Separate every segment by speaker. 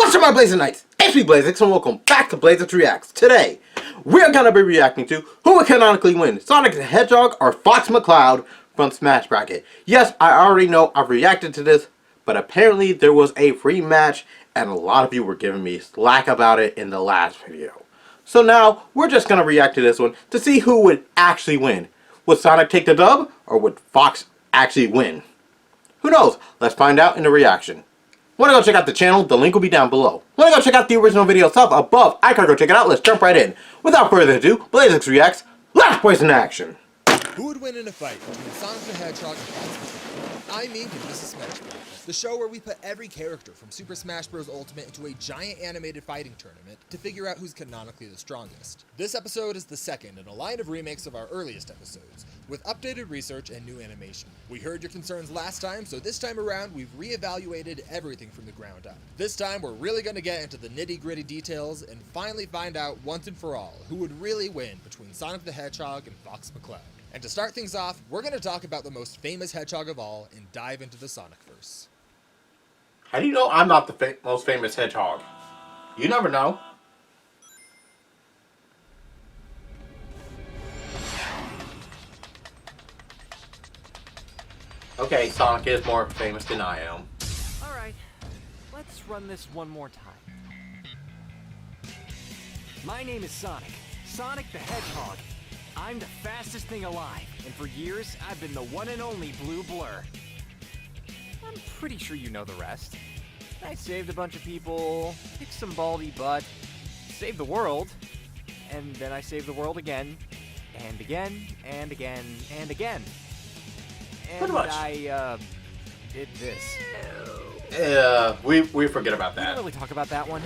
Speaker 1: What's up, my Blazing Knights? It's me, Blazeix, and welcome back to Blazeix Reacts. Today, we're gonna be reacting to who would canonically win, Sonic the Hedgehog or Fox McCloud from Smash Bracket. Yes, I already know I've reacted to this, but apparently there was a rematch, and a lot of you were giving me slack about it in the last video. So now, we're just gonna react to this one to see who would actually win. Would Sonic take the dub, or would Fox actually win? Who knows? Let's find out in the reaction. Want to go check out the channel? The link will be down below. Want to go check out the original video itself above? I can go check it out. Let's jump right in. Without further ado, Blazeix Reacts. Let's place in action.
Speaker 2: Who would win in a fight between Sonic the Hedgehog and Fox? I'm Ink, and this is Smash Bracket, the show where we put every character from Super Smash Bros. Ultimate into a giant animated fighting tournament to figure out who's canonically the strongest. This episode is the second in a line of remakes of our earliest episodes, with updated research and new animation. We heard your concerns last time, so this time around we've reevaluated everything from the ground up. This time we're really going to get into the nitty-gritty details and finally find out once and for all who would really win between Sonic the Hedgehog and Fox McCloud. And to start things off, we're going to talk about the most famous hedgehog of all and dive into the Sonicverse.
Speaker 1: How do you know I'm not the most famous hedgehog? You never know. Okay, Sonic is more famous than I am.
Speaker 3: Alright, let's run this one more time. My name is Sonic. Sonic the Hedgehog. I'm the fastest thing alive, and for years, I've been the one and only Blue Blur. I'm pretty sure you know the rest. I saved a bunch of people, kicked some baldy butt, saved the world, and then I saved the world again, and again, and again, and again. And I, did this.
Speaker 1: We forget about
Speaker 3: We don't
Speaker 1: that.
Speaker 3: really talk about that one.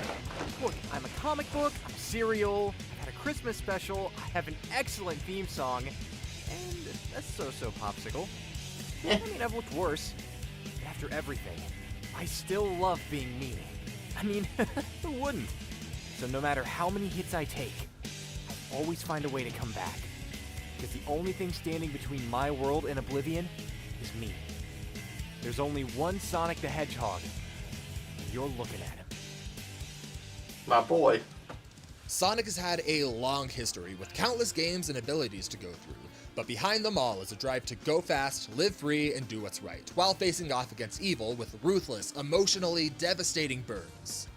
Speaker 3: Look, I'm a comic book, I'm cereal, I had a Christmas special, I have an excellent theme song, and that's so-so popsicle. I mean, I've looked worse. But after everything, I still love being me. I mean, who wouldn't? So no matter how many hits I take, I always find a way to come back. Because the only thing standing between my world and oblivion is me. There's only one Sonic the Hedgehog, and you're looking at him.
Speaker 1: My boy.
Speaker 2: Sonic has had a long history with countless games and abilities to go through, but behind them all is a drive to go fast, live free, and do what's right, while facing off against evil with ruthless, emotionally devastating burns.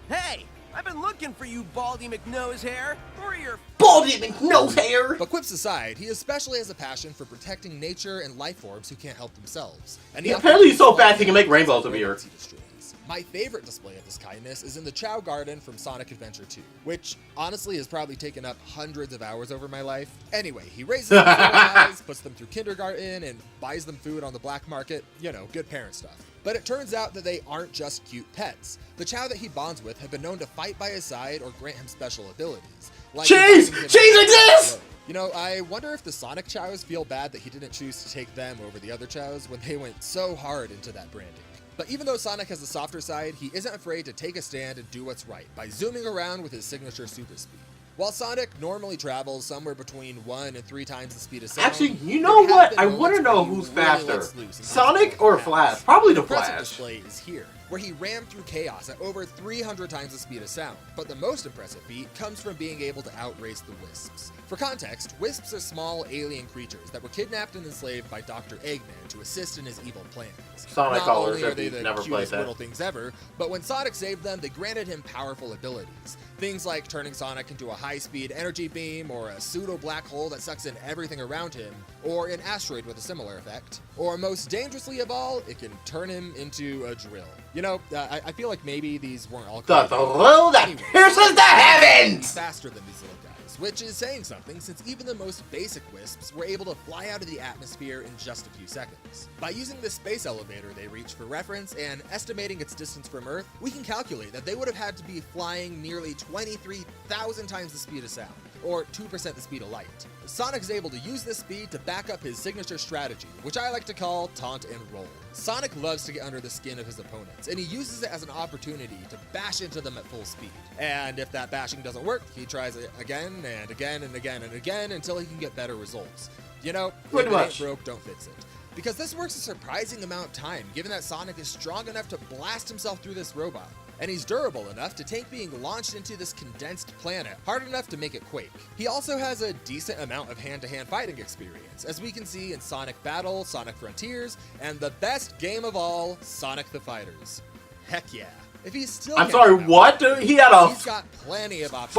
Speaker 4: Hey! I've been looking for you, Baldy McNosehair! Where are your
Speaker 1: Baldy McNose hair!
Speaker 2: But quips aside, he especially has a passion for protecting nature and life forms who can't help themselves. And
Speaker 1: Yeah, apparently he's so fast he can make rainbows appear.
Speaker 2: He destroys. My favorite display of this kindness is in the Chow Garden from Sonic Adventure 2, which honestly has probably taken up hundreds of hours over my life. Anyway, he raises them before my eyes, puts them through kindergarten, and buys them food on the black market. You know, good parent stuff. But it turns out that they aren't just cute pets. The Chow that he bonds with have been known to fight by his side or grant him special abilities. Like
Speaker 1: Cheese! Cheese exists!
Speaker 2: You know, I wonder if the Sonic Chows feel bad that he didn't choose to take them over the other Chows when they went so hard into that branding. But even though Sonic has a softer side, he isn't afraid to take a stand and do what's right by zooming around with his signature super speed. While Sonic normally travels somewhere between 1 and 3 times the speed of sound.
Speaker 1: Actually, you know what? I want to know who's faster. Sonic or Flash? Probably the
Speaker 2: The present
Speaker 1: Flash.
Speaker 2: display is here, where he rammed through chaos at over 300 times the speed of sound. But the most impressive feat comes from being able to outrace the Wisps. For context, Wisps are small alien creatures that were kidnapped and enslaved by Dr. Eggman to assist in his evil plans.
Speaker 1: Sonic
Speaker 2: Not
Speaker 1: colors
Speaker 2: only are
Speaker 1: if
Speaker 2: they
Speaker 1: you've
Speaker 2: the
Speaker 1: never played
Speaker 2: cutest
Speaker 1: that.
Speaker 2: little things ever, but when Sonic saved them, they granted him powerful abilities. Things like turning Sonic into a high-speed energy beam, or a pseudo-black hole that sucks in everything around him, or an asteroid with a similar effect. Or most dangerously of all, it can turn him into a drill. You know, I feel like maybe these weren't all
Speaker 1: The
Speaker 2: correct.
Speaker 1: thrill that
Speaker 2: Anyway,
Speaker 1: pierces
Speaker 2: Sonic
Speaker 1: the
Speaker 2: is
Speaker 1: heavens!
Speaker 2: faster than these little guys, which is saying something since even the most basic Wisps were able to fly out of the atmosphere in just a few seconds. By using this space elevator they reach for reference and estimating its distance from Earth, we can calculate that they would have had to be flying nearly 23,000 times the speed of sound, or 2% the speed of light. Sonic's able to use this speed to back up his signature strategy, which I like to call taunt and roll. Sonic loves to get under the skin of his opponents, and he uses it as an opportunity to bash into them at full speed. And if that bashing doesn't work, he tries it again and again and again and again until he can get better results. You know,
Speaker 1: Pretty
Speaker 2: if it ain't
Speaker 1: much.
Speaker 2: broke, don't fix it. Because this works a surprising amount of time, given that Sonic is strong enough to blast himself through this robot. and he's durable enough to tank being launched into this condensed planet hard enough to make it quake. He also has a decent amount of hand-to-hand fighting experience, as we can see in Sonic Battle, Sonic Frontiers, and the best game of all, Sonic the Fighters. Heck yeah. If he's still
Speaker 1: I'm sorry, what? He had a
Speaker 2: he's got plenty of options.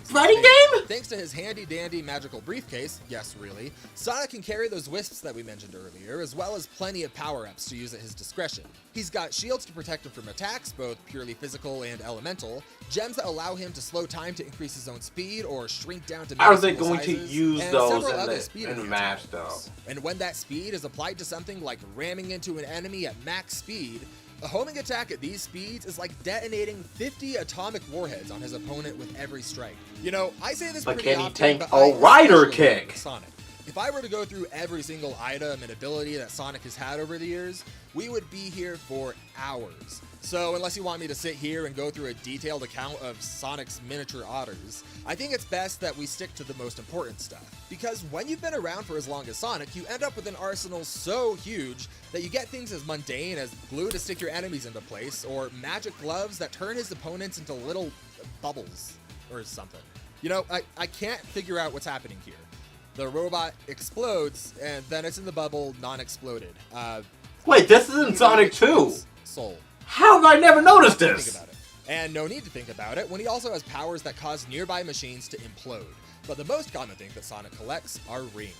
Speaker 1: fighting game?
Speaker 2: Thanks to his handy-dandy magical briefcase, yes really, Sonic can carry those wisps that we mentioned earlier, as well as plenty of power-ups to use at his discretion. He's got shields to protect him from attacks, both purely physical and elemental, gems that allow him to slow time to increase his own speed or shrink down to
Speaker 1: How are they
Speaker 2: manageable
Speaker 1: going to
Speaker 2: sizes,
Speaker 1: use
Speaker 2: and
Speaker 1: those
Speaker 2: several other
Speaker 1: in
Speaker 2: speed
Speaker 1: the
Speaker 2: enhancement
Speaker 1: match,
Speaker 2: items.
Speaker 1: though?
Speaker 2: And when that speed is applied to something like ramming into an enemy at max speed, a homing attack at these speeds is like detonating 50 atomic warheads on his opponent with every strike. You know, I say this
Speaker 1: But
Speaker 2: pretty
Speaker 1: can he
Speaker 2: often,
Speaker 1: tank
Speaker 2: but
Speaker 1: a
Speaker 2: I
Speaker 1: rider
Speaker 2: especially love
Speaker 1: kick?
Speaker 2: Sonic. If I were to go through every single item and ability that Sonic has had over the years, we would be here for hours. So unless you want me to sit here and go through a detailed account of Sonic's miniature otters, I think it's best that we stick to the most important stuff. Because when you've been around for as long as Sonic, you end up with an arsenal so huge that you get things as mundane as glue to stick your enemies into place, or magic gloves that turn his opponents into little bubbles, or something. You know, I can't figure out what's happening here. The robot explodes, and then it's in the bubble, non-exploded.
Speaker 1: Wait, this is in Sonic 2!
Speaker 2: Soul.
Speaker 1: How have I never noticed
Speaker 2: Think
Speaker 1: this?
Speaker 2: about it. And no need to think about it when he also has powers that cause nearby machines to implode. But the most common thing that Sonic collects are rings.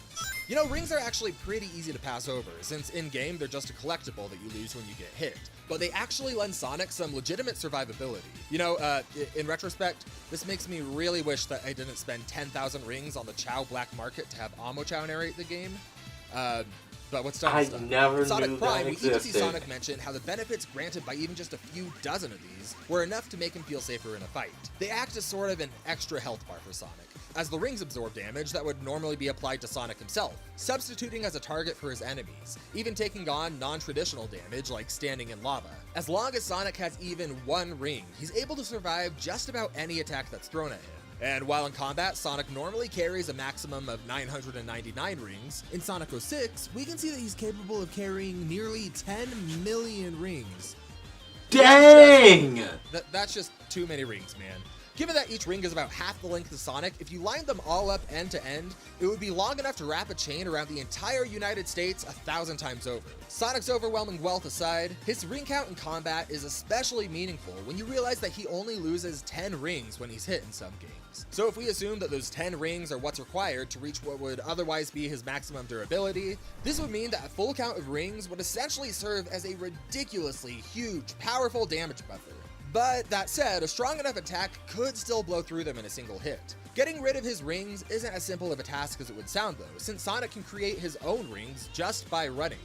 Speaker 2: You know, rings are actually pretty easy to pass over, since in-game they're just a collectible that you lose when you get hit. But they actually lend Sonic some legitimate survivability. You know, in retrospect, this makes me really wish that I didn't spend 10,000 rings on the Chow black market to have Amo Chow narrate the game. But what's done is done.
Speaker 1: never
Speaker 2: Sonic
Speaker 1: knew
Speaker 2: Prime,
Speaker 1: that
Speaker 2: we even see
Speaker 1: existed.
Speaker 2: Sonic mention how the benefits granted by even just a few dozen of these were enough to make him feel safer in a fight. They act as sort of an extra health bar for Sonic, as the rings absorb damage that would normally be applied to Sonic himself, substituting as a target for his enemies, even taking on non-traditional damage like standing in lava. As long as Sonic has even one ring, he's able to survive just about any attack that's thrown at him. And while in combat, Sonic normally carries a maximum of 999 rings, in Sonic 06, we can see that he's capable of carrying nearly 10 million rings.
Speaker 1: Dang!
Speaker 2: That's just too many rings, man. Given that each ring is about half the length of Sonic, if you lined them all up end to end, it would be long enough to wrap a chain around the entire United States 1,000 times over. Sonic's overwhelming wealth aside, his ring count in combat is especially meaningful when you realize that he only loses 10 rings when he's hit in some games. So if we assume that those 10 rings are what's required to reach what would otherwise be his maximum durability, this would mean that a full count of rings would essentially serve as a ridiculously huge, powerful damage buffer. But that said, a strong enough attack could still blow through them in a single hit. Getting rid of his rings isn't as simple of a task as it would sound though, since Sonic can create his own rings just by running.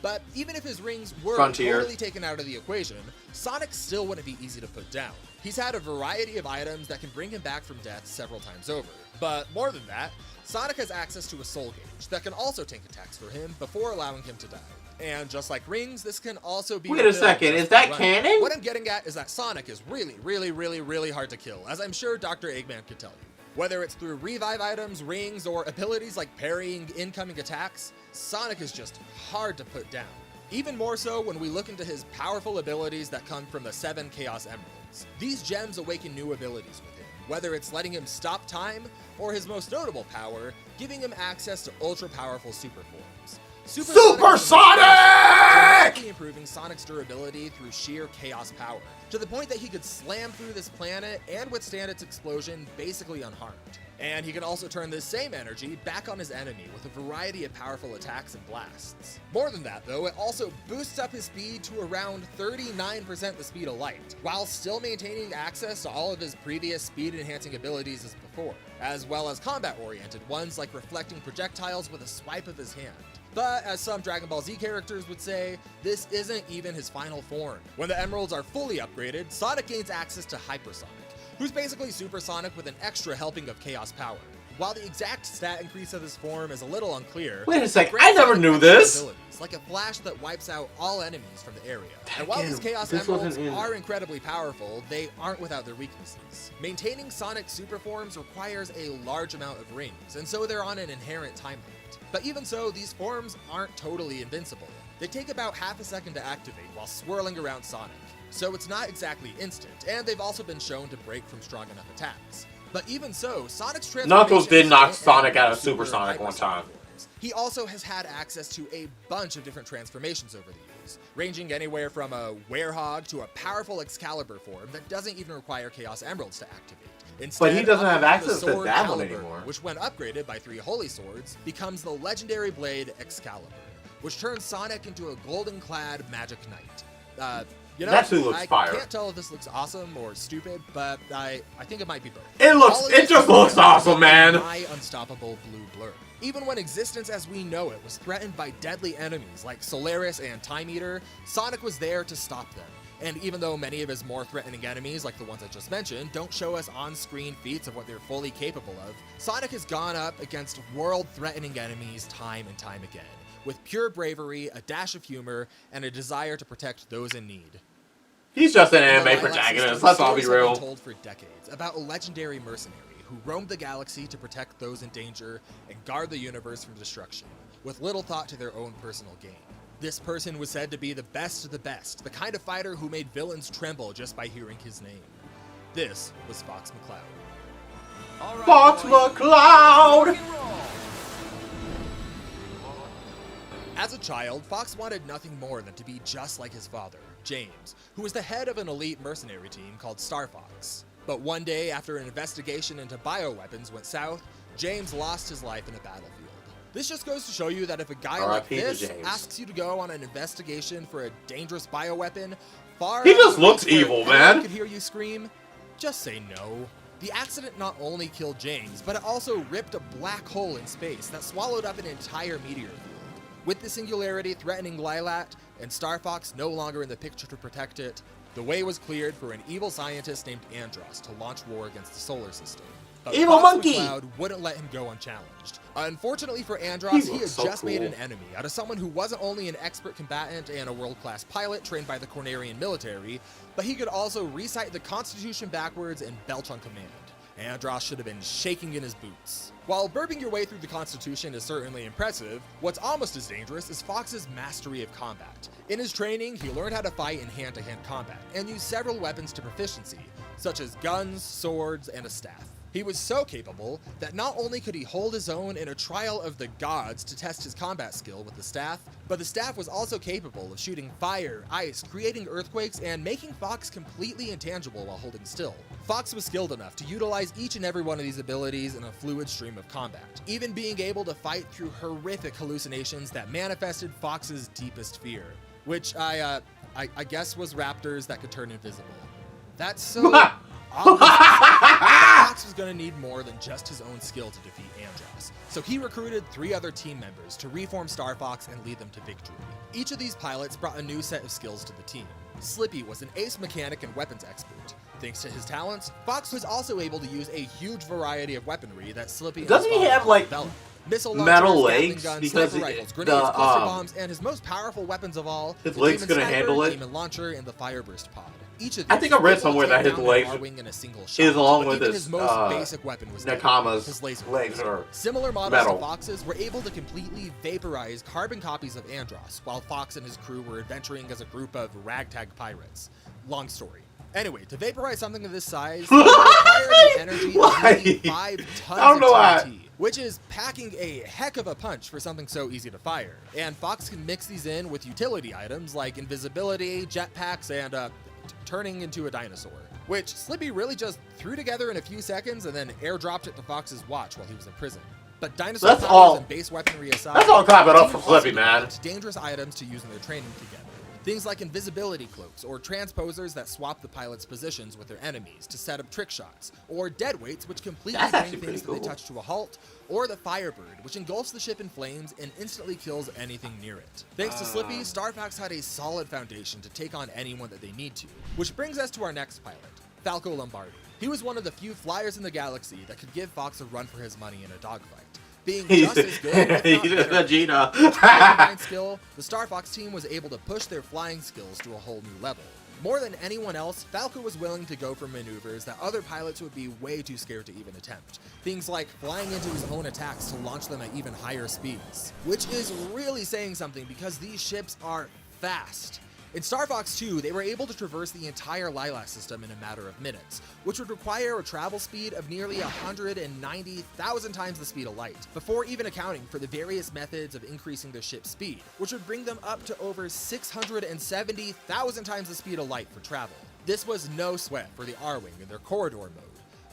Speaker 2: But even if his rings were totally taken out of the equation, Sonic still wouldn't be easy to put down. He's had a variety of items that can bring him back from death several times over. But more than that, Sonic has access to a soul gauge that can also tank attacks for him before allowing him to die. And just like rings, this can also be...
Speaker 1: Wait a second, is that canon?
Speaker 2: What I'm getting at is that Sonic is really hard to kill, as I'm sure Dr. Eggman could tell you. Whether it's through revive items, rings, or abilities like parrying incoming attacks, Sonic is just hard to put down. Even more so when we look into his powerful abilities that come from the 7 Chaos Emeralds. These gems awaken new abilities with him, whether it's letting him stop time, or his most notable power, giving him access to ultra-powerful super forms.
Speaker 1: Super Sonic!
Speaker 2: Improving Sonic's durability through sheer chaos power, to the point that he could slam through this planet and withstand its explosion basically unharmed. And he can also turn this same energy back on his enemy with a variety of powerful attacks and blasts. More than that though, it also boosts up his speed to around 39% the speed of light, while still maintaining access to all of his previous speed enhancing abilities as before, as well as combat oriented ones like reflecting projectiles with a swipe of his hand. But as some Dragon Ball Z characters would say, this isn't even his final form. When the Emeralds are fully upgraded, Sonic gains access to Hypersonic, who's basically Super Sonic with an extra helping of Chaos power. While the exact stat increase of this form is a little unclear,
Speaker 1: wait a sec, I never knew this!
Speaker 2: Like a flash that wipes out all enemies from the area. And
Speaker 1: Again,
Speaker 2: while these Chaos
Speaker 1: this
Speaker 2: Emeralds
Speaker 1: wasn't in-
Speaker 2: are incredibly powerful, they aren't without their weaknesses. Maintaining Sonic super forms requires a large amount of rings, and so they're on an inherent time limit. But even so, these forms aren't totally invincible. They take about half a second to activate while swirling around Sonic. so it's not exactly instant, and they've also been shown to break from strong enough attacks. But even so, Sonic's transformation...
Speaker 1: Knuckles did knock
Speaker 2: and
Speaker 1: Sonic out of
Speaker 2: super
Speaker 1: Supersonic one time.
Speaker 2: forms. He also has had access to a bunch of different transformations over the years, ranging anywhere from a Werehog to a powerful Excalibur form that doesn't even require Chaos Emeralds to activate. Instead,
Speaker 1: But he doesn't have
Speaker 2: the
Speaker 1: access to
Speaker 2: sword
Speaker 1: that one
Speaker 2: Caliber,
Speaker 1: anymore.
Speaker 2: which when upgraded by 3 Holy Swords, becomes the legendary blade Excalibur, which turns Sonic into a golden-clad magic knight. You know,
Speaker 1: That too looks
Speaker 2: I
Speaker 1: fire.
Speaker 2: can't tell if this looks awesome or stupid, but I think it might be both.
Speaker 1: It just looks awesome, man.
Speaker 2: My unstoppable blue blur. Even when existence as we know it was threatened by deadly enemies like Solaris and Time Eater, Sonic was there to stop them. And even though many of his more threatening enemies, like the ones I just mentioned, don't show us on-screen feats of what they're fully capable of, Sonic has gone up against world-threatening enemies time and time again, with pure bravery, a dash of humor, and a desire to protect those in need.
Speaker 1: He's just an
Speaker 2: The
Speaker 1: anime
Speaker 2: Lilac
Speaker 1: protagonist,
Speaker 2: Sisters
Speaker 1: let's all be
Speaker 2: stories have
Speaker 1: real.
Speaker 2: been told for decades about a legendary mercenary who roamed the galaxy to protect those in danger and guard the universe from destruction, with little thought to their own personal gain. This person was said to be the best of the best, the kind of fighter who made villains tremble just by hearing his name. This was Fox McCloud.
Speaker 4: All right,
Speaker 1: Fox
Speaker 4: boys.
Speaker 1: McCloud!
Speaker 4: Rock and roll.
Speaker 2: As a child, Fox wanted nothing more than to be just like his father, James, who was the head of an elite mercenary team called Star Fox. But one day, after an investigation into bioweapons went south, James lost his life in a battlefield. This just goes to show you that if a guy like
Speaker 1: R.I.P. to
Speaker 2: this
Speaker 1: James.
Speaker 2: asks you to go on an investigation for a dangerous bioweapon, far
Speaker 1: He
Speaker 2: out
Speaker 1: just
Speaker 2: of the
Speaker 1: looks
Speaker 2: reach where
Speaker 1: evil,
Speaker 2: anyone
Speaker 1: man.
Speaker 2: could hear you scream, just say no. The accident not only killed James, but it also ripped a black hole in space that swallowed up an entire meteor field. With the singularity threatening Lilac, and Star Fox no longer in the picture to protect it, the way was cleared for an evil scientist named Andros to launch war against the solar system. But
Speaker 1: Evil
Speaker 2: Fox
Speaker 1: monkey!
Speaker 2: McCloud wouldn't let him go unchallenged. Unfortunately for
Speaker 1: He
Speaker 2: Andros, he had
Speaker 1: looks so
Speaker 2: just made
Speaker 1: cool.
Speaker 2: an enemy out of someone who wasn't only an expert combatant and a world-class pilot trained by the Cornerian military, but he could also recite the Constitution backwards and belch on command. Andros should have been shaking in his boots. While burping your way through the Constitution is certainly impressive, what's almost as dangerous is Fox's mastery of combat. In his training, he learned how to fight in hand-to-hand combat, and used several weapons to proficiency, such as guns, swords, and a staff. He was so capable that not only could he hold his own in a trial of the gods to test his combat skill with the staff, but the staff was also capable of shooting fire, ice, creating earthquakes, and making Fox completely intangible while holding still. Fox was skilled enough to utilize each and every one of these abilities in a fluid stream of combat, even being able to fight through horrific hallucinations that manifested Fox's deepest fear, which I guess was raptors that could turn invisible. That's so Fox was going to need more than just his own skill to defeat Andros, so he recruited 3 other team members to reform Star Fox and lead them to victory. Each of these pilots brought a new set of skills to the team. Slippy was an ace mechanic and weapons expert. Thanks to his talents, Fox was also able to use a huge variety of weaponry that Slippy and
Speaker 1: Doesn't
Speaker 2: his
Speaker 1: he
Speaker 2: father
Speaker 1: have, like,
Speaker 2: developed. Missile
Speaker 1: metal
Speaker 2: launchers, Gatling
Speaker 1: legs?
Speaker 2: guns,
Speaker 1: Because
Speaker 2: sniper rifles, grenades,
Speaker 1: the,
Speaker 2: cluster bombs, and his most powerful weapons of all,
Speaker 1: his
Speaker 2: the
Speaker 1: legs
Speaker 2: Demon
Speaker 1: gonna
Speaker 2: Sniper,
Speaker 1: handle it?
Speaker 2: Demon Launcher, and the Fireburst pod. Each of
Speaker 1: I
Speaker 2: these
Speaker 1: think I read
Speaker 2: able to
Speaker 1: somewhere that
Speaker 2: take
Speaker 1: his
Speaker 2: down
Speaker 1: legs
Speaker 2: an R-wing in a single shot,
Speaker 1: is along
Speaker 2: but
Speaker 1: with
Speaker 2: even
Speaker 1: his,
Speaker 2: his most basic weapon was deadly,
Speaker 1: Nakama's
Speaker 2: his laser
Speaker 1: legs
Speaker 2: blaster.
Speaker 1: are
Speaker 2: Similar models
Speaker 1: metal.
Speaker 2: to Fox's were able to completely vaporize carbon copies of Andros, while Fox and his crew were adventuring as a group of ragtag pirates. Long story. Anyway, to vaporize something of this size, it required the energy of
Speaker 1: Why?
Speaker 2: nearly 5 tons
Speaker 1: I don't know
Speaker 2: of
Speaker 1: why.
Speaker 2: TNT, which is packing a heck of a punch for something so easy to fire. And Fox can mix these in with utility items like invisibility, jetpacks, and turning into a dinosaur, which Slippy really just threw together in a few seconds and then airdropped it to Fox's watch while he was in prison. But dinosaur
Speaker 1: That's
Speaker 2: powers
Speaker 1: all-
Speaker 2: and base weaponry aside,
Speaker 1: that's all clap it
Speaker 2: the
Speaker 1: up
Speaker 2: team
Speaker 1: for Slippy,
Speaker 2: also
Speaker 1: man.
Speaker 2: developed dangerous items to use in their training together. Things like invisibility cloaks, or transposers that swap the pilot's positions with their enemies to set up trick shots, or deadweights which completely
Speaker 1: That's
Speaker 2: bring
Speaker 1: actually
Speaker 2: things
Speaker 1: pretty
Speaker 2: that they
Speaker 1: cool.
Speaker 2: touch to a halt, or the Firebird, which engulfs the ship in flames and instantly kills anything near it. Thanks to Slippy, Star Fox had a solid foundation to take on anyone that they need to. Which brings us to our next pilot, Falco Lombardi. He was one of the few flyers in the galaxy that could give Fox a run for his money in a dogfight. Being just as good, if not
Speaker 1: He's
Speaker 2: better,
Speaker 1: Vegeta.
Speaker 2: with combined skill, the Star Fox team was able to push their flying skills to a whole new level. More than anyone else, Falco was willing to go for maneuvers that other pilots would be way too scared to even attempt. Things like flying into his own attacks to launch them at even higher speeds. Which is really saying something because these ships are fast. In Star Fox 2, they were able to traverse the entire Lilac system in a matter of minutes, which would require a travel speed of nearly 190,000 times the speed of light, before even accounting for the various methods of increasing their ship's speed, which would bring them up to over 670,000 times the speed of light for travel. This was no sweat for the R-Wing in their Corridor mode,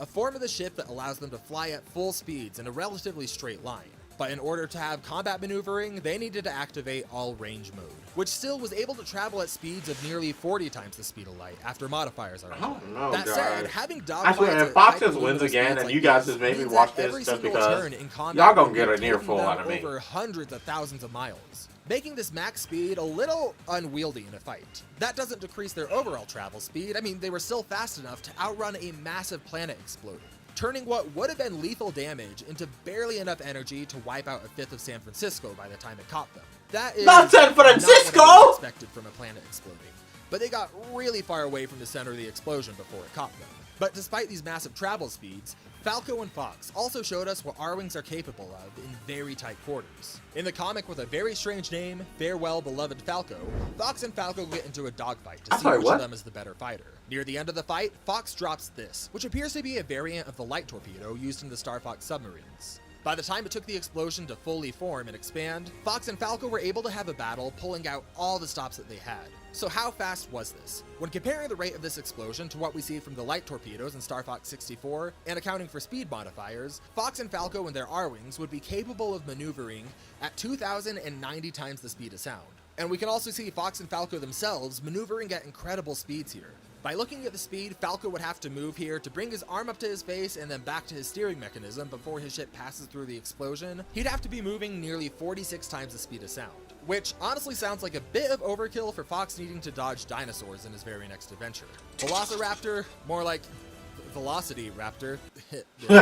Speaker 2: a form of the ship that allows them to fly at full speeds in a relatively straight line. But in order to have combat maneuvering, they needed to activate all range mode, which still was able to travel at speeds of nearly 40 times the speed of light after modifiers are on. That said, having
Speaker 1: I swear, if Fox just wins again and you guys just made me watch this stuff because y'all gonna get a near full out of me.
Speaker 2: Over hundreds of thousands of miles, making this max speed a little unwieldy in a fight. That doesn't decrease their overall travel speed. I mean, they were still fast enough to outrun a massive planet exploding, turning what would have been lethal damage into barely enough energy to wipe out a fifth of San Francisco by the time it caught them. That is
Speaker 1: not San Francisco!
Speaker 2: Not what I expected from a planet exploding, but they got really far away from the center of the explosion before it caught them. But despite these massive travel speeds, Falco and Fox also showed us what R-Wings are capable of in very tight quarters. In the comic with a very strange name, Farewell Beloved Falco, Fox and Falco get into a dogfight to see which of them is the better fighter. Near the end of the fight, Fox drops this, which appears to be a variant of the light torpedo used in the Star Fox submarines. By the time it took the explosion to fully form and expand, Fox and Falco were able to have a battle pulling out all the stops that they had. So how fast was this? When comparing the rate of this explosion to what we see from the light torpedoes in Star Fox 64, and accounting for speed modifiers, Fox and Falco and their R-Wings would be capable of maneuvering at 2,090 times the speed of sound. And we can also see Fox and Falco themselves maneuvering at incredible speeds here. By looking at the speed, Falco would have to move here to bring his arm up to his face and then back to his steering mechanism before his ship passes through the explosion. He'd have to be moving nearly 46 times the speed of sound, which honestly sounds like a bit of overkill for Fox needing to dodge dinosaurs in his very next adventure. Velociraptor, more like Velocity Raptor. Over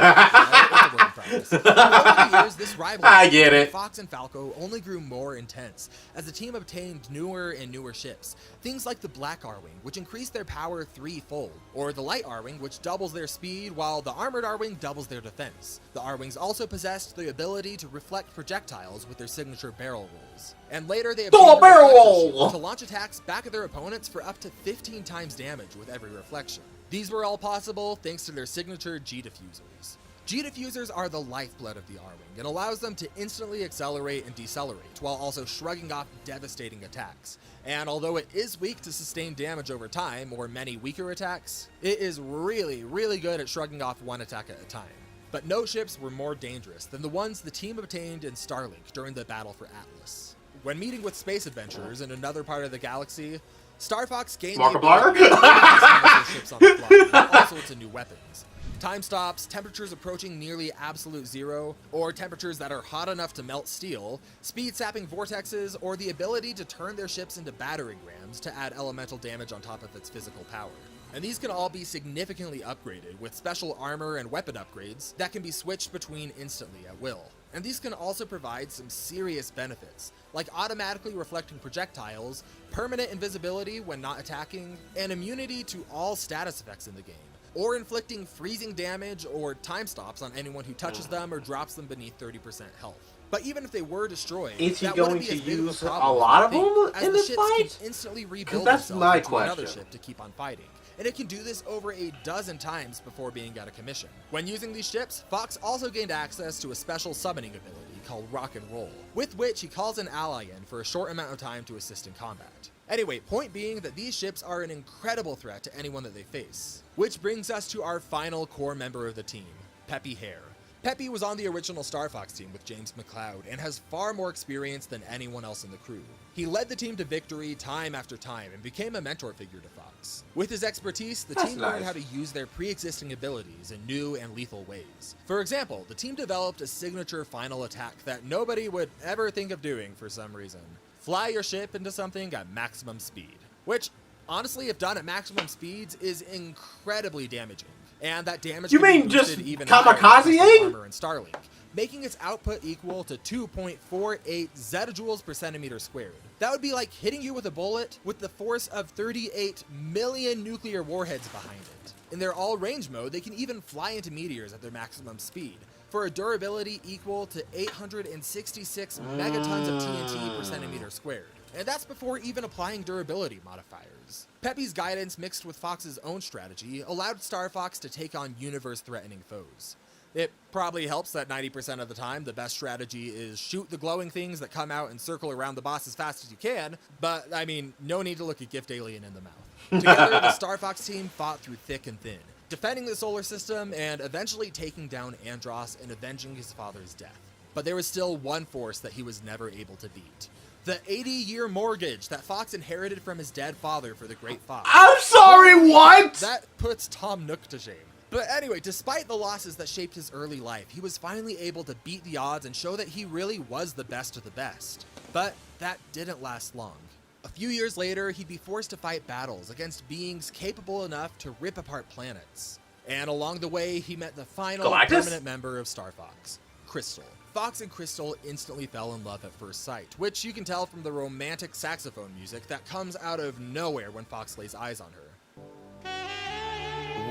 Speaker 2: the years, this rivalry Fox and Falco only grew more intense as the team obtained newer and newer ships. Things like the Black R-Wing, which increased their power threefold, or the Light R-Wing, which doubles their speed, while the Armored R-Wing doubles their defense. The R-Wings also possessed the ability to reflect projectiles with their signature barrel rolls. And later they obtained a barrel roll to launch attacks back at their opponents for up to 15 times damage with every reflection. These were all possible thanks to their signature G-diffusers. G-diffusers are the lifeblood of the R-Wing and allows them to instantly accelerate and decelerate while also shrugging off devastating attacks. And although it is weak to sustain damage over time or many weaker attacks, it is really, really good at shrugging off one attack at a time. But no ships were more dangerous than the ones the team obtained in Starlink during the battle for Atlas. When meeting with space adventurers in another part of the galaxy, Star Fox gained the ability to ships on the fly, and also to new weapons. Time stops, temperatures approaching nearly absolute zero, or temperatures that are hot enough to melt steel, speed-sapping vortexes, or the ability to turn their ships into battering rams to add elemental damage on top of its physical power. And these can all be significantly upgraded with special armor and weapon upgrades that can be switched between instantly at will. And these can also provide some serious benefits, like automatically reflecting projectiles, permanent invisibility when not attacking, and immunity to all status effects in the game, or inflicting freezing damage or time stops on anyone who touches them or drops them beneath 30% health. But even if they were destroyed,
Speaker 1: is he
Speaker 2: that
Speaker 1: going
Speaker 2: wouldn't be
Speaker 1: to
Speaker 2: as big
Speaker 1: use
Speaker 2: of a
Speaker 1: a
Speaker 2: problem
Speaker 1: lot of
Speaker 2: as
Speaker 1: them in
Speaker 2: the
Speaker 1: this
Speaker 2: ships
Speaker 1: fight?
Speaker 2: can instantly rebuild
Speaker 1: That's
Speaker 2: themselves
Speaker 1: my
Speaker 2: into another
Speaker 1: question.
Speaker 2: ship to keep on fighting. And it can do this over a dozen times before being out of commission. When using these ships, Fox also gained access to a special summoning ability called Rock and Roll, with which he calls an ally in for a short amount of time to assist in combat. Anyway, point being that these ships are an incredible threat to anyone that they face. Which brings us to our final core member of the team, Peppy Hare. Peppy was on the original Star Fox team with James McCloud and has far more experience than anyone else in the crew. He led the team to victory time after time and became a mentor figure to Fox. With his expertise, the team learned how to use their pre-existing abilities in new and lethal ways. For example, the team developed a signature final attack that nobody would ever think of doing for some reason. Fly your ship into something at maximum speed, which, honestly, if done at maximum speeds, is incredibly damaging. And that damage
Speaker 1: You
Speaker 2: can be
Speaker 1: mean just
Speaker 2: boosted even
Speaker 1: kamikaze-ing?
Speaker 2: armor and Starlink, making its output equal to 2.48 zetajoules per centimeter squared. That would be like hitting you with a bullet with the force of 38 million nuclear warheads behind it. In their all-range mode, they can even fly into meteors at their maximum speed, for a durability equal to 866 megatons of TNT per centimeter squared. And that's before even applying durability modifiers. Peppy's guidance mixed with Fox's own strategy allowed Star Fox to take on universe-threatening foes. It probably helps that 90% of the time the best strategy is shoot the glowing things that come out and circle around the boss as fast as you can, but I mean, no need to look a gift alien in the mouth. Together, the Star Fox team fought through thick and thin, defending the solar system and eventually taking down Andross and avenging his father's death. But there was still one force that he was never able to beat. The 80-year mortgage that Fox inherited from his dead father for the Great Fox.
Speaker 1: I'm sorry, what?
Speaker 2: That puts Tom Nook to shame. But anyway, despite the losses that shaped his early life, he was finally able to beat the odds and show that he really was the best of the best. But that didn't last long. A few years later, he'd be forced to fight battles against beings capable enough to rip apart planets. And along the way, he met the final permanent member of Star Fox, Crystal. Fox and Crystal instantly fell in love at first sight, which you can tell from the romantic saxophone music that comes out of nowhere when Fox lays eyes on her.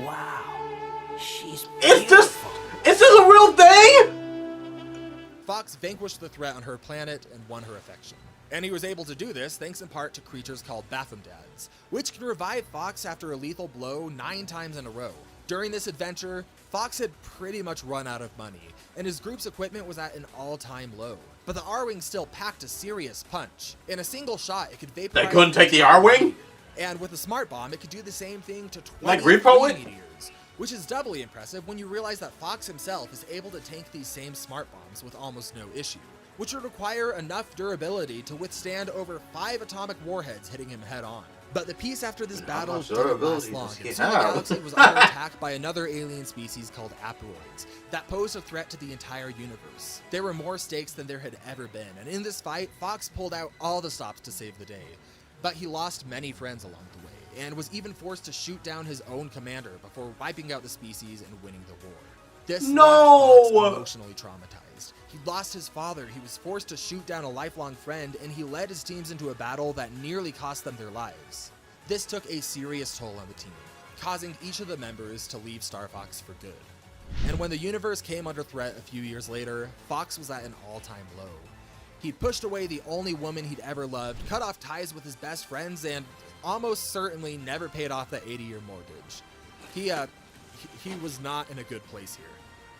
Speaker 4: Wow. She's
Speaker 1: beautiful. Is this a real thing?
Speaker 2: Fox vanquished the threat on her planet and won her affection. And he was able to do this thanks in part to creatures called Baphodads, which can revive Fox after a lethal blow 9 times in a row. During this adventure, Fox had pretty much run out of money, and his group's equipment was at an all-time low. But the R-Wing still packed a serious punch. In a single shot, it could vaporize...
Speaker 1: They couldn't take the R-Wing?
Speaker 2: And with a smart bomb, it could do the same thing to 20
Speaker 1: Like repo it?
Speaker 2: meteors, which is doubly impressive when you realize that Fox himself is able to tank these same smart bombs with almost no issue, which would require enough durability to withstand over 5 atomic warheads hitting him head-on. But the peace after this battle didn't last long, and soon the galaxy was under attack by another alien species called Aporoids that posed a threat to the entire universe. There were more stakes than there had ever been, and in this fight, Fox pulled out all the stops to save the day. But he lost many friends along the way, and was even forced to shoot down his own commander before wiping out the species and winning the war. This left Fox emotionally traumatized. He lost his father, he was forced to shoot down a lifelong friend, and he led his teams into a battle that nearly cost them their lives. This took a serious toll on the team, causing each of the members to leave Star Fox for good. And when the universe came under threat a few years later, Fox was at an all-time low. He'd pushed away the only woman he'd ever loved, cut off ties with his best friends, and almost certainly never paid off that 80-year mortgage. He was not in a good place here.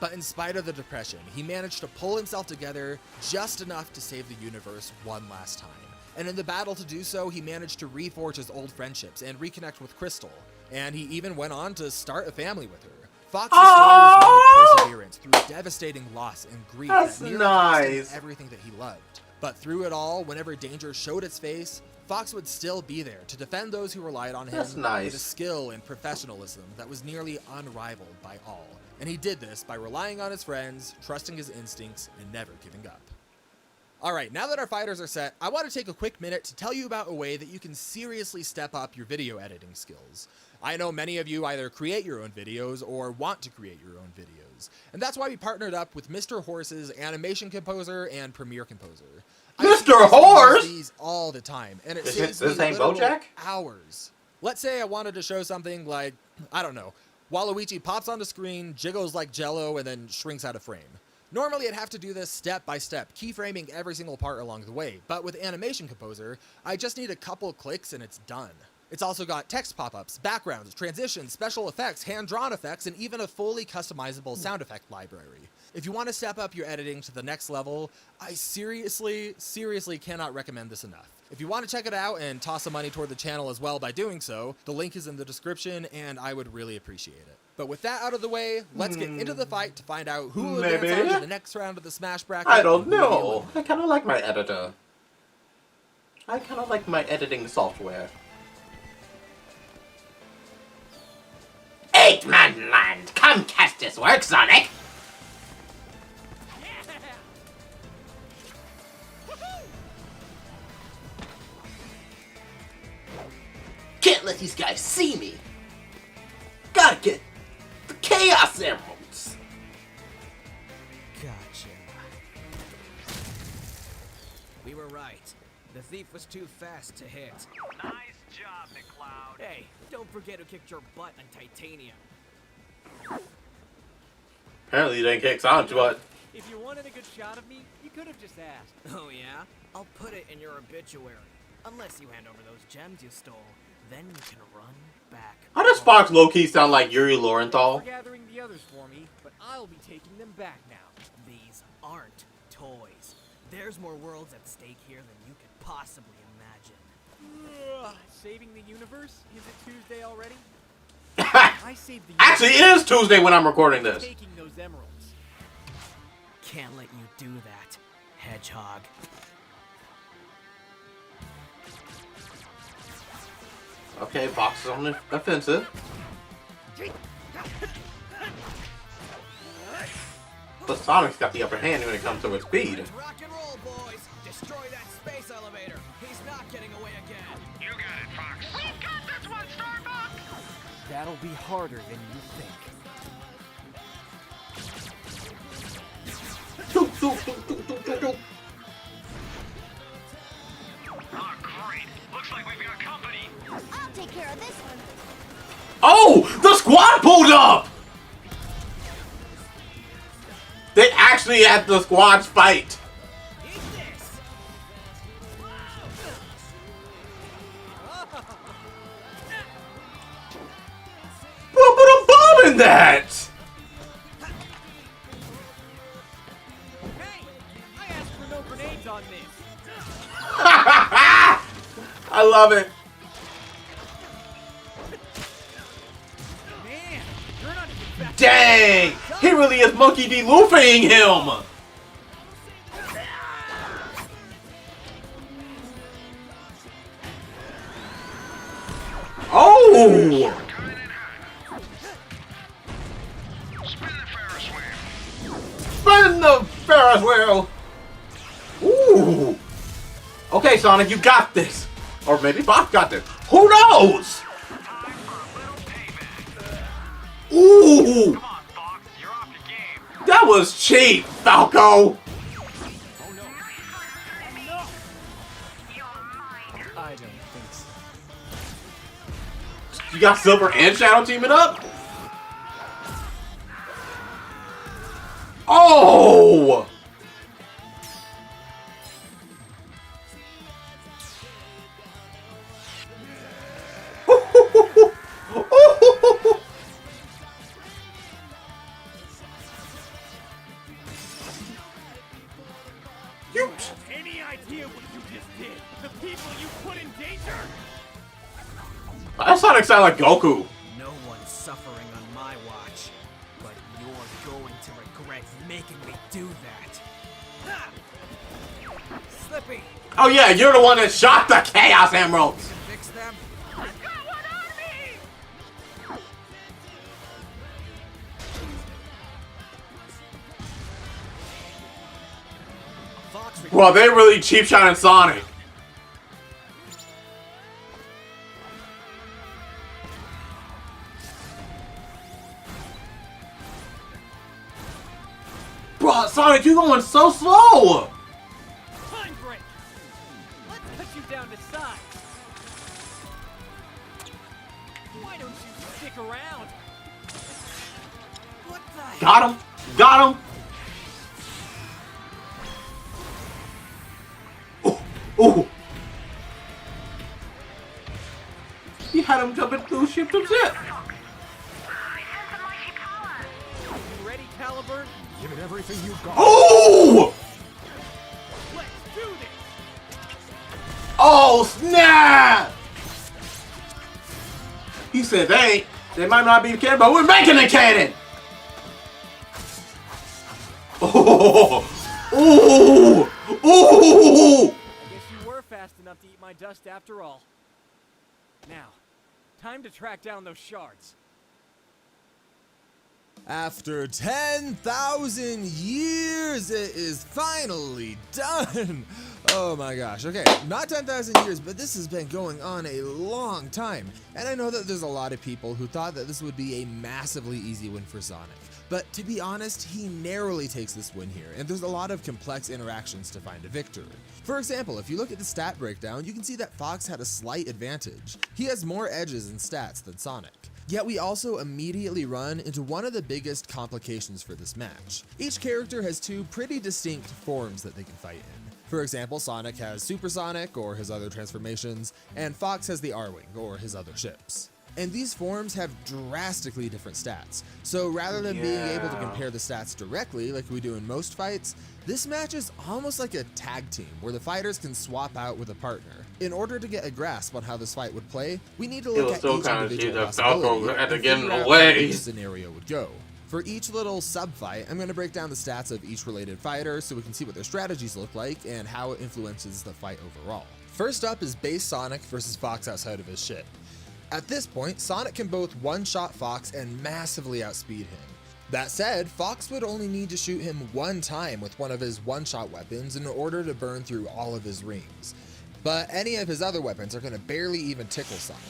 Speaker 2: But in spite of the depression, he managed to pull himself together just enough to save the universe one last time. And in the battle to do so, he managed to reforge his old friendships and reconnect with Crystal. And he even went on to start a family with her. Fox's story is one of perseverance through devastating loss and grief that nearly cost him everything that he loved. But through it all, whenever danger showed its face, Fox would still be there to defend those who relied on him with a skill and professionalism that was nearly unrivaled by all. And he did this by relying on his friends, trusting his instincts, and never giving up. Alright, now that our fighters are set, I want to take a quick minute to tell you about a way that you can seriously step up your video editing skills. I know many of you either create your own videos or want to create your own videos, and that's why we partnered up with Mr. Horse's Animation Composer and Premiere Composer.
Speaker 1: Mr. Horse?
Speaker 2: These all the time, and it saves me hours. Let's say I wanted to show something like, I don't know, Waluigi pops on the screen, jiggles like Jello, and then shrinks out of frame. Normally I'd have to do this step by step, keyframing every single part along the way, but with Animation Composer, I just need a couple clicks and it's done. It's also got text pop-ups, backgrounds, transitions, special effects, hand-drawn effects, and even a fully customizable sound effect library. If you want to step up your editing to the next level, I seriously cannot recommend this enough. If you want to check it out and toss some money toward the channel as well by doing so, the link is in the description and I would really appreciate it. But with that out of the way, let's get into the fight to find out who will advance on to the next round of the Smash Bracket.
Speaker 1: I don't know. I kind of like my editor. I kind of like my editing software.
Speaker 5: 8-Man Land! Come catch this work, Sonic! Can't let these guys see me! Gotta get the Chaos Emeralds!
Speaker 4: Gotcha. We were right. The thief was too fast to hit.
Speaker 6: Nice job, McCloud.
Speaker 4: Hey, don't forget who kicked your butt in Titanium.
Speaker 1: Apparently you didn't kick Sonic, but...
Speaker 3: If you wanted a good shot of me, you could have just asked.
Speaker 7: Oh yeah? I'll put it in your obituary. Unless you hand over those gems you stole, then you can run back.
Speaker 1: How does Fox low-key sound like Yuri Lowenthal?
Speaker 3: You're gathering the others for me, but I'll be taking them back now.
Speaker 7: These aren't toys. There's more worlds at stake here than you could possibly imagine.
Speaker 3: Saving the universe? Is it Tuesday already? I saved the
Speaker 1: Actually, it is Tuesday when I'm recording this.
Speaker 3: Taking those emeralds.
Speaker 7: Can't let you do that, Hedgehog.
Speaker 1: Okay, Fox is on the offensive. But Sonic's got the upper hand when it comes to his speed.
Speaker 7: Rock and roll, boys! Destroy that space elevator! He's not getting away again!
Speaker 6: You got it, Fox. We've got this one, Starbuck!
Speaker 3: That'll be harder than you think.
Speaker 6: Oh, great. Looks like we've got company.
Speaker 8: I'll take care of this one.
Speaker 1: Oh! The squad pulled up! They actually had the squads fight.
Speaker 7: Eat this!
Speaker 1: Put a bomb in that!
Speaker 3: Hey! I asked for no grenades on this.
Speaker 1: I love it.
Speaker 3: Man, you're not even back.
Speaker 1: Dang! He really is Monkey D. Luffying him! Oh!
Speaker 6: Spin the Ferris wheel.
Speaker 1: Spin the Ferris wheel! Ooh! Okay, Sonic, you got this. Or maybe Fox got this. Who knows?
Speaker 6: Time for a little payback.
Speaker 1: Ooh!
Speaker 6: Come on, Fox. You're off the game.
Speaker 1: That was cheap, Falco!
Speaker 3: Oh no.
Speaker 6: You're mine.
Speaker 3: I don't think so.
Speaker 1: You got Silver and Shadow teaming up? Oh! You...
Speaker 3: Any idea what you just did? The people you put in danger?
Speaker 1: That Sonic sound like Goku.
Speaker 7: No one's suffering on my watch, but you're going to regret making me do that. Ha! Slippy,
Speaker 1: Oh yeah, you're the one that shot the Chaos Emeralds.
Speaker 7: fix them.
Speaker 6: I've got one on me!
Speaker 7: Fox,
Speaker 1: Well, they really cheap shotting Sonic. Bro, Sonic, you going so slow.
Speaker 3: Time break! Let's cut you down to size. Why don't you stick around?
Speaker 7: what the
Speaker 1: Got him. Got him. Ooh. He had him jumping through ship to ship.
Speaker 6: I sense the mighty power.
Speaker 3: You ready, Caliburn?
Speaker 9: Give it everything you've got.
Speaker 1: Oh!
Speaker 3: Let's do this!
Speaker 1: Oh, snap! He said they might not be a cannon, but we're making a cannon! Oh! Ooh! Ooh!
Speaker 3: I guess you were fast enough to eat my dust after all. Now, time to track down those shards.
Speaker 2: After 10,000 years, it is finally done. Oh my gosh. Okay, not 10,000 years, but this has been going on a long time. And I know that there's a lot of people who thought that this would be a massively easy win for Sonic. But to be honest, he narrowly takes this win here, and there's a lot of complex interactions to find a victory. For example, if you look at the stat breakdown, you can see that Fox had a slight advantage. He has more edges and stats than Sonic. Yet we also immediately run into one of the biggest complications for this match. Each character has two pretty distinct forms that they can fight in. For example, Sonic has Supersonic, or his other transformations, and Fox has the R-Wing, or his other ships. And these forms have drastically different stats, so rather than being able to compare the stats directly like we do in most fights, this match is almost like a tag team where the fighters can swap out with a partner. In order to get a grasp on how this fight would play, we need to look at each individual possibility and figure out how each scenario would go. For each little sub-fight, I'm going to break down the stats of each related fighter so we can see what their strategies look like and how it influences the fight overall. First up is base Sonic versus Fox outside of his ship. At this point, Sonic can both one-shot Fox and massively outspeed him. That said, Fox would only need to shoot him one time with one of his one-shot weapons in order to burn through all of his rings. But any of his other weapons are going to barely even tickle Sonic.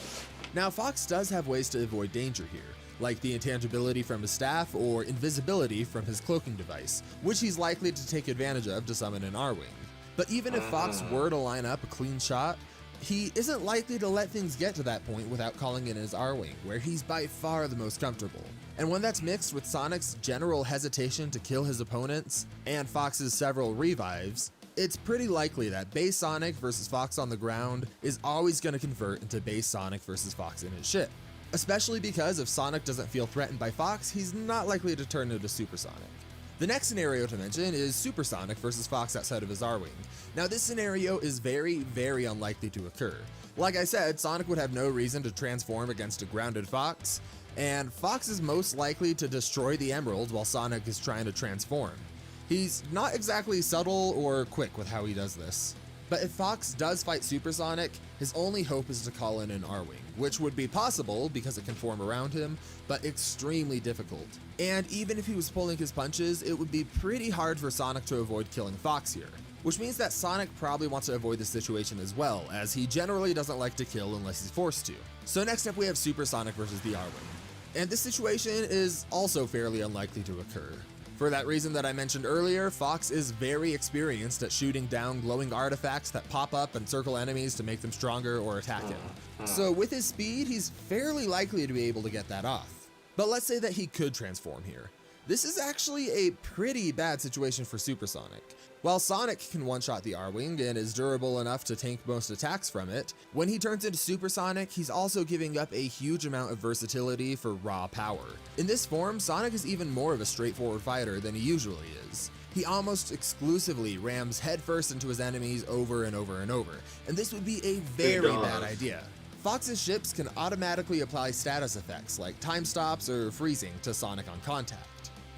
Speaker 2: Now, Fox does have ways to avoid danger here, like the intangibility from his staff or invisibility from his cloaking device, which he's likely to take advantage of to summon an R-Wing. But even if Fox were to line up a clean shot, he isn't likely to let things get to that point without calling in his R-Wing, where he's by far the most comfortable. And when that's mixed with Sonic's general hesitation to kill his opponents, and Fox's several revives, it's pretty likely that base Sonic versus Fox on the ground is always going to convert into base Sonic versus Fox in his ship. Especially because if Sonic doesn't feel threatened by Fox, he's not likely to turn into Supersonic. The next scenario to mention is Supersonic versus Fox outside of his R-Wing. Now this scenario is very, very unlikely to occur. Like I said, Sonic would have no reason to transform against a grounded Fox, and Fox is most likely to destroy the Emerald while Sonic is trying to transform. He's not exactly subtle or quick with how he does this. But if Fox does fight Supersonic, his only hope is to call in an R-Wing, which would be possible because it can form around him, but extremely difficult. And even if he was pulling his punches, it would be pretty hard for Sonic to avoid killing Fox here. Which means that Sonic probably wants to avoid this situation as well, as he generally doesn't like to kill unless he's forced to. So next up we have Supersonic versus the R-Wing. And this situation is also fairly unlikely to occur. For that reason that I mentioned earlier, Fox is very experienced at shooting down glowing artifacts that pop up and circle enemies to make them stronger or attack him. So with his speed, he's fairly likely to be able to get that off. But let's say that he could transform here. This is actually a pretty bad situation for Supersonic. While Sonic can one-shot the R-Wing and is durable enough to tank most attacks from it, when he turns into Supersonic, he's also giving up a huge amount of versatility for raw power. In this form, Sonic is even more of a straightforward fighter than he usually is. He almost exclusively rams headfirst into his enemies over and over and over, and this would be a very bad idea. Fox's ships can automatically apply status effects like time stops or freezing to Sonic on contact.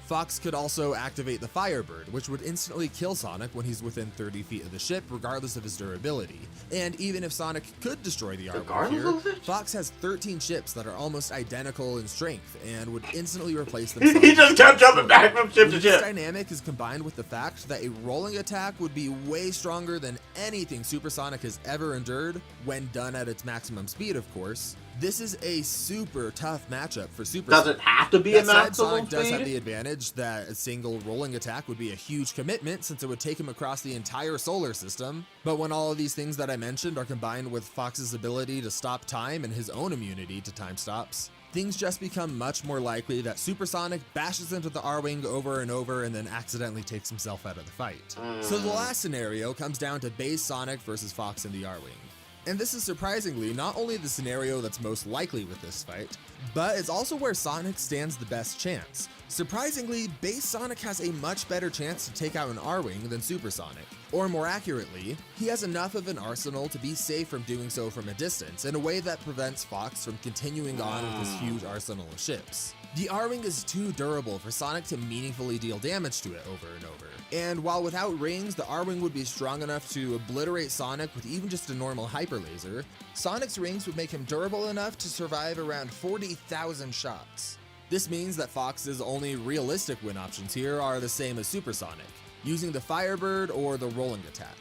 Speaker 2: Fox could also activate the Firebird, which would instantly kill Sonic when he's within 30 feet of the ship, regardless of his durability. And even if Sonic could destroy the R-Wing here, Fox has 13 ships that are almost identical in strength and would instantly replace them.
Speaker 1: He just kept jumping back from ship to ship.
Speaker 2: This dynamic is combined with the fact that a rolling attack would be way stronger than anything Supersonic has ever endured, when done at its maximum speed, of course. This is a super tough matchup for Supersonic.
Speaker 1: Does it have to be a maximum
Speaker 2: Sonic does
Speaker 1: speed?
Speaker 2: have the advantage that a single rolling attack would be a huge commitment since it would take him across the entire solar system. But when all of these things that I mentioned are combined with Fox's ability to stop time and his own immunity to time stops, things just become much more likely that Supersonic bashes into the R-Wing over and over and then accidentally takes himself out of the fight. So the last scenario comes down to base Sonic versus Fox in the R-Wing. And this is surprisingly not only the scenario that's most likely with this fight, but it's also where Sonic stands the best chance. Surprisingly, base Sonic has a much better chance to take out an R-Wing than Supersonic. Or more accurately, he has enough of an arsenal to be safe from doing so from a distance in a way that prevents Fox from continuing on with his huge arsenal of ships. The R-Wing is too durable for Sonic to meaningfully deal damage to it over and over. And while without rings, the R-Wing would be strong enough to obliterate Sonic with even just a normal hyper laser, Sonic's rings would make him durable enough to survive around 40,000 shots. This means that Fox's only realistic win options here are the same as Supersonic, using the Firebird or the rolling attack.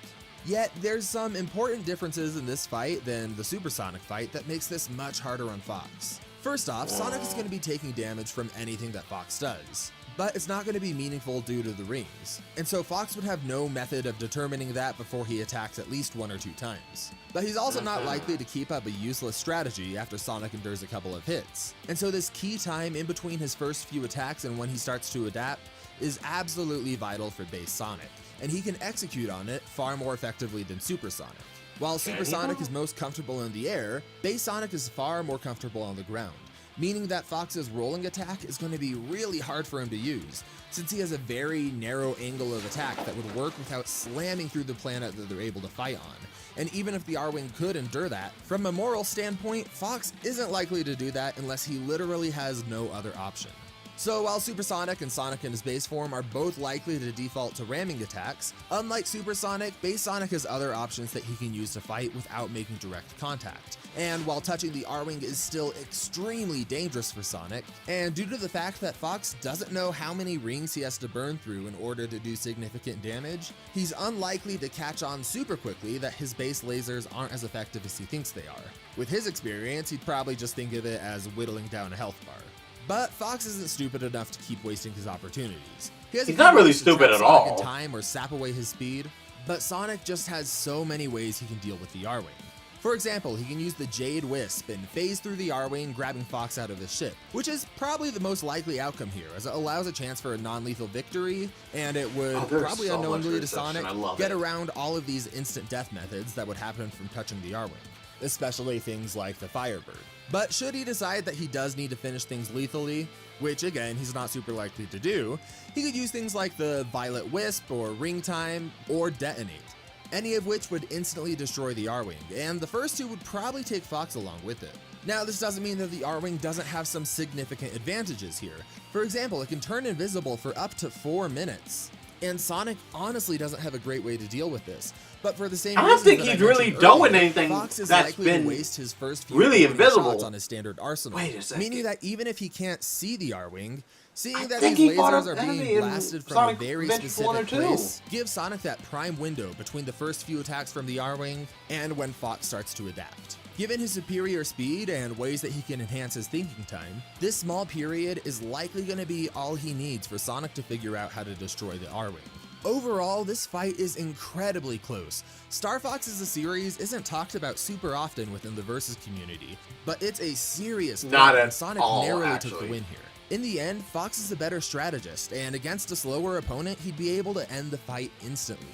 Speaker 2: Yet, there's some important differences in this fight than the Supersonic fight that makes this much harder on Fox. First off, Sonic is going to be taking damage from anything that Fox does. but it's not going to be meaningful due to the rings, and so Fox would have no method of determining that before he attacks at least 1 or 2 times. But he's also not likely to keep up a useless strategy after Sonic endures a couple of hits, and so this key time in between his first few attacks and when he starts to adapt is absolutely vital for base Sonic, and he can execute on it far more effectively than Super Sonic. While Super Sonic is most comfortable in the air, base Sonic is far more comfortable on the ground, meaning that Fox's rolling attack is going to be really hard for him to use, since he has a very narrow angle of attack that would work without slamming through the planet that they're able to fight on. And even if the R-Wing could endure that, from a moral standpoint, Fox isn't likely to do that unless he literally has no other option. So while Super Sonic and Sonic in his base form are both likely to default to ramming attacks, unlike Super Sonic, base Sonic has other options that he can use to fight without making direct contact. And while touching the R-Wing is still extremely dangerous for Sonic, and due to the fact that Fox doesn't know how many rings he has to burn through in order to do significant damage, he's unlikely to catch on super quickly that his base lasers aren't as effective as he thinks they are. With his experience, he'd probably just think of it as whittling down a health bar. But Fox isn't stupid enough to keep wasting his opportunities.
Speaker 1: He's not really stupid at all.
Speaker 2: Time or sap away his speed, but Sonic just has so many ways he can deal with the R-Wing. For example, he can use the Jade Wisp and phase through the R-Wing, grabbing Fox out of his ship, which is probably the most likely outcome here, as it allows a chance for a non-lethal victory, and it would probably
Speaker 1: so
Speaker 2: unknowingly
Speaker 1: much
Speaker 2: to Sonic
Speaker 1: reception.
Speaker 2: get around all of these instant death methods that would happen from touching the R-Wing, especially things like the Firebird. But should he decide that he does need to finish things lethally, which again, he's not super likely to do, he could use things like the Violet Wisp or Ring Time or Detonate, any of which would instantly destroy the R-Wing, and the first two would probably take Fox along with it. Now, this doesn't mean that the R-Wing doesn't have some significant advantages here. For example, it can turn invisible for up to 4 minutes. And Sonic honestly doesn't have a great way to deal with this. But for the same
Speaker 1: I don't think
Speaker 2: reasons that
Speaker 1: he's
Speaker 2: I
Speaker 1: really
Speaker 2: mentioned
Speaker 1: doing
Speaker 2: earlier,
Speaker 1: anything
Speaker 2: Fox is
Speaker 1: that's
Speaker 2: likely
Speaker 1: been
Speaker 2: to waste his first few
Speaker 1: really
Speaker 2: opening
Speaker 1: invisible.
Speaker 2: shots on his standard arsenal.
Speaker 1: Wait a second.
Speaker 2: Meaning that even if he can't see the R-Wing, seeing
Speaker 1: I
Speaker 2: that
Speaker 1: think
Speaker 2: these
Speaker 1: he fought
Speaker 2: lasers
Speaker 1: an
Speaker 2: are
Speaker 1: enemy
Speaker 2: being
Speaker 1: in
Speaker 2: blasted from
Speaker 1: Sonic
Speaker 2: a very
Speaker 1: Adventure 1 or
Speaker 2: specific
Speaker 1: 2.
Speaker 2: place gives Sonic that prime window between the first few attacks from the R-Wing and when Fox starts to adapt. Given his superior speed and ways that he can enhance his thinking time, this small period is likely going to be all he needs for Sonic to figure out how to destroy the R-Wing. Overall, this fight is incredibly close. Star Fox as a series isn't talked about super often within the Versus community, but it's a serious
Speaker 1: Not
Speaker 2: threat,
Speaker 1: at
Speaker 2: and Sonic
Speaker 1: all,
Speaker 2: narrowly took
Speaker 1: actually.
Speaker 2: the win here. In the end, Fox is a better strategist, and against a slower opponent, he'd be able to end the fight instantly.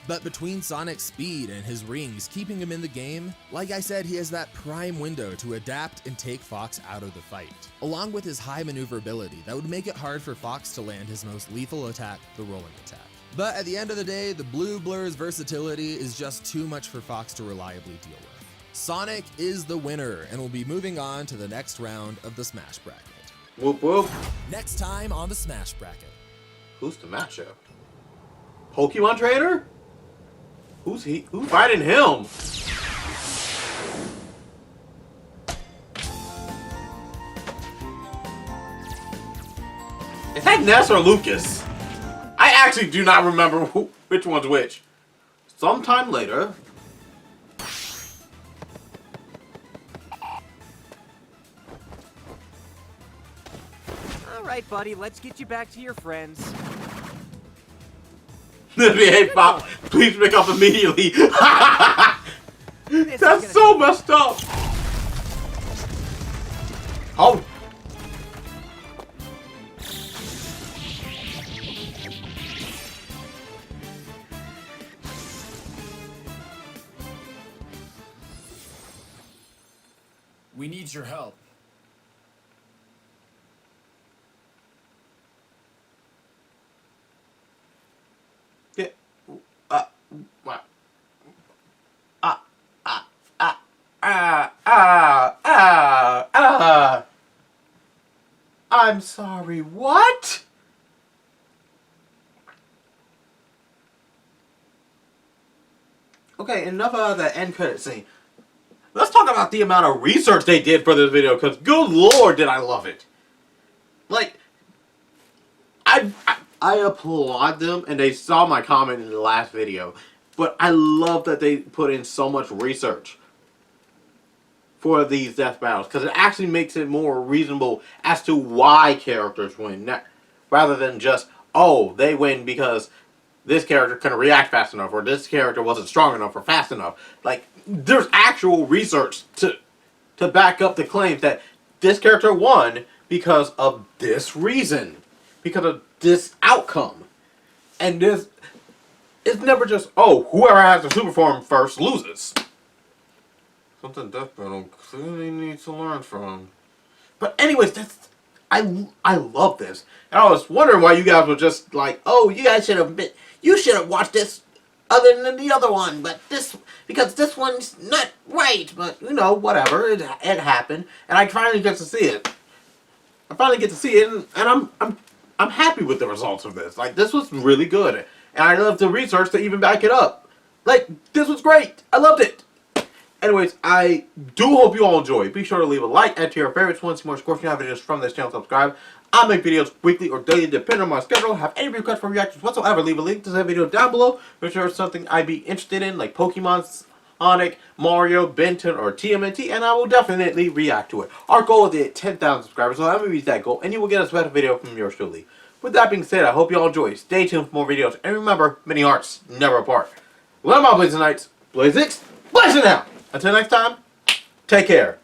Speaker 2: But between Sonic's speed and his rings keeping him in the game, like I said, he has that prime window to adapt and take Fox out of the fight. Along with his high maneuverability, that would make it hard for Fox to land his most lethal attack, the rolling attack. But at the end of the day, the Blue Blur's versatility is just too much for Fox to reliably deal with. Sonic is the winner, and will be moving on to the next round of the Smash Bracket.
Speaker 1: Whoop whoop.
Speaker 2: Next time on the Smash Bracket.
Speaker 1: Who's the matchup? Pokemon Trainer? Who's he? Who's fighting him? Is that Ness or Lucas? I actually do not remember which one's which. Sometime later.
Speaker 3: All right, buddy, let's get you back to your friends.
Speaker 1: Hey, Pop, please pick up immediately. That's so messed up. Oh.
Speaker 9: We need your help.
Speaker 1: What? I'm sorry, what? Okay, enough of the end credit scene. Let's talk about the amount of research they did for this video, because good lord did I love it. Like, I applaud them, and they saw my comment in the last video, but I love that they put in so much research for these death battles, because it actually makes it more reasonable as to why characters win. rather than just, oh, they win because this character couldn't react fast enough, or this character wasn't strong enough or fast enough. Like, there's actual research to back up the claims that this character won because of this reason, because of this outcome. And this, it's never just, oh, whoever has the super form first loses. Something Death Battle clearly needs to learn from. But anyways, I love this. And I was wondering why you guys were just like, oh, you should have watched this other than the other one, but because this one's not right. But you know, whatever, it happened, and I finally get to see it. I finally get to see it, and I'm happy with the results of this. Like, this was really good, and I love the research to even back it up. Like, this was great. I loved it. Anyways, I do hope you all enjoy. Be sure to leave a like, add to your favorites, want to see more Scorching Hot videos from this channel, subscribe. I make videos weekly or daily depending on my schedule. Have any requests for reactions whatsoever, leave a link to that video down below. If there's something I'd be interested in, like Pokemon, Sonic, Mario, Benton, or TMNT, and I will definitely react to it. Our goal is to hit 10,000 subscribers, so let me reach that goal, and you will get a special video from yours truly. With that being said, I hope you all enjoy. Stay tuned for more videos, and remember, many hearts never apart. Well, I'm out, Blazing Knights. Blazeix, blazing out! Until next time, take care.